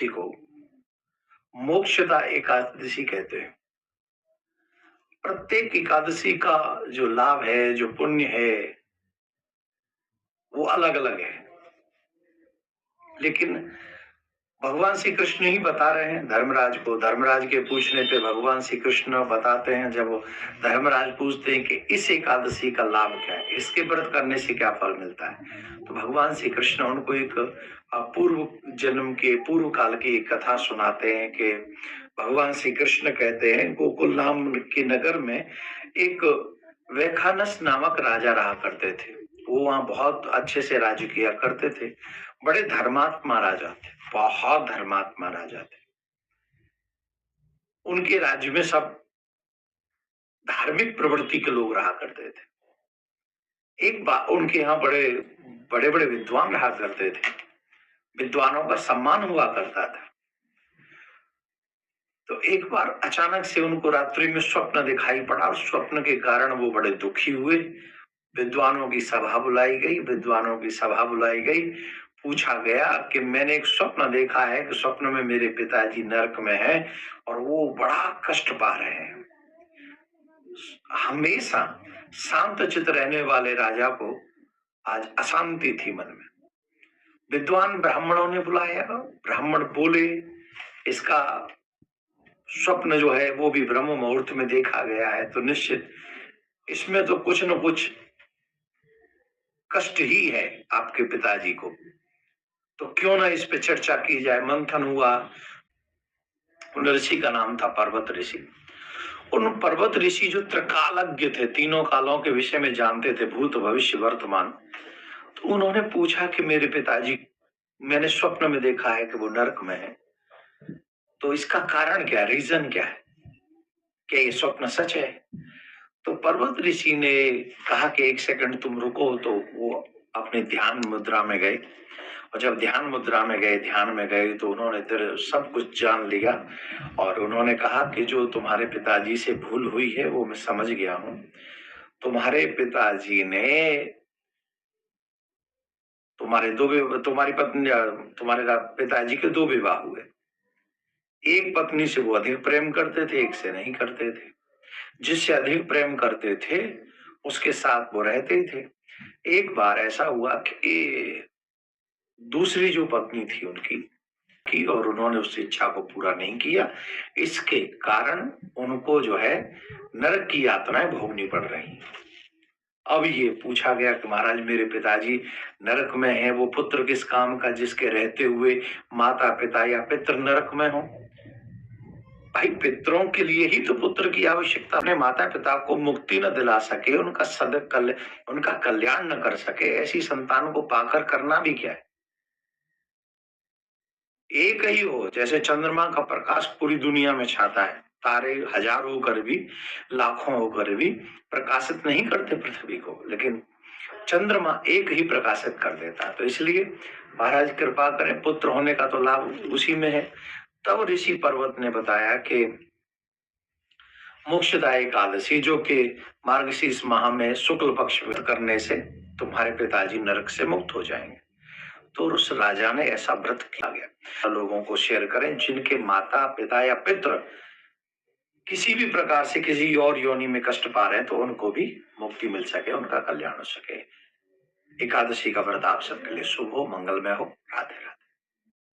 एकादशी को मोक्षदा एकादशी कहते हैं। प्रत्येक एकादशी का जो लाभ है, जो पुण्य है, वो अलग-अलग है। लेकिन भगवान श्री कृष्ण ही बता रहे हैं धर्मराज को। धर्मराज के पूछने पे भगवान श्री कृष्ण बताते हैं, जब धर्मराज पूछते हैं कि इस एकादशी का लाभ क्या है, इसके व्रत करने से क्या फल मिलता है, तो भगवान श्री कृष्ण उनको एक पूर्व जन्म के पूर्व काल की एक कथा सुनाते हैं कि भगवान श्री कृष्ण कहते हैं गोकुल नाम के नगर में एक वैखानस नामक राजा रहा करते थे। वो वहां बहुत अच्छे से राज्य किया करते थे। बड़े धर्मात्मा राजा थे, बहुत धर्मात्मा राजा थे। उनके राज्य में सब धार्मिक प्रवृत्ति के लोग रहा करते थे। एक बार उनके यहाँ बड़े बड़े बड़े विद्वान रहा करते थे। विद्वानों का सम्मान हुआ करता था। तो एक बार अचानक से उनको रात्रि में स्वप्न दिखाई पड़ा और स्वप्न के कारण वो बड़े दुखी हुए। विद्वानों की सभा बुलाई गई, विद्वानों की सभा बुलाई गई। पूछा गया कि मैंने एक स्वप्न देखा है कि स्वप्न में मेरे पिताजी नरक में हैं और वो बड़ा कष्ट पा रहे हैं। हमेशा शांत चित्त रहने वाले राजा को आज अशांति थी मन में। विद्वान ब्राह्मणों ने बुलाया, ब्राह्मण बोले इसका स्वप्न जो है वो भी ब्रह्म मुहूर्त में देखा गया है, तो निश्चित इसमें तो कुछ न कुछ कष्ट ही है आपके पिताजी को, तो क्यों ना इस पे चर्चा की जाए। मंथन हुआ। उन ऋषि का नाम था पर्वत ऋषि। उन पर्वत ऋषि जो त्रिकालज्ञ थे, तीनों कालों के विषय में जानते थे, भूत भविष्य वर्तमान, तो उन्होंने पूछा कि मेरे पिताजी, मैंने स्वप्न में देखा है कि वो नरक में है, तो इसका कारण क्या, रीजन क्या है, क्या ये स्वप्न सच है? तो पर्वत ऋषि ने कहा कि एक सेकंड तुम रुको। तो वो अपने ध्यान मुद्रा में गए और जब ध्यान मुद्रा में गए, ध्यान में गए, तो उन्होंने सब कुछ जान लिया और उन्होंने कहा कि जो तुम्हारे पिताजी से भूल हुई है वो मैं समझ गया हूं। तुम्हारे पिताजी ने तुम्हारी पत्नी, तुम्हारे पिताजी के दो विवाह हुए। एक पत्नी से वो अधिक प्रेम करते थे, एक से नहीं करते थे। जिससे अधिक प्रेम करते थे उसके साथ वो रहते थे। एक बार ऐसा हुआ कि दूसरी जो पत्नी थी उनकी की और उन्होंने उस इच्छा को पूरा नहीं किया। इसके कारण उनको जो है नरक की यातनाएं भोगनी पड़ रही। अब ये पूछा गया कि महाराज मेरे पिताजी नरक में हैं, वो पुत्र किस काम का जिसके रहते हुए माता पिता या पितृ नरक में हो? भाई पितरों के लिए ही तो पुत्र की आवश्यकता। अपने माता पिता को मुक्ति न दिला सके, उनका कल्याण न कर सके, ऐसी संतान को पाकर करना भी क्या है? एक ही हो, जैसे चंद्रमा का प्रकाश पूरी दुनिया में छाता है, तारे हजार होकर भी, लाखों होकर भी प्रकाशित नहीं करते पृथ्वी को, लेकिन चंद्रमा एक ही प्रकाशित कर देता है। तो इसलिए महाराज कृपा करें, पुत्र होने का तो लाभ उसी में है। तब ऋषि पर्वत ने बताया कि मोक्षदा एकादशी जो कि मार्गशीर्ष माह में शुक्ल पक्ष व्रत करने से तुम्हारे पिताजी नरक से मुक्त हो जाएंगे। तो उस राजा ने ऐसा व्रत किया गया। लोगों को शेयर करें जिनके माता पिता या पितृ किसी भी प्रकार से किसी और योनि में कष्ट पा रहे हैं, तो उनको भी मुक्ति मिल सके, उनका कल्याण हो सके। एकादशी का व्रत आप सबके लिए शुभ हो, मंगलमय हो। राधे राधे।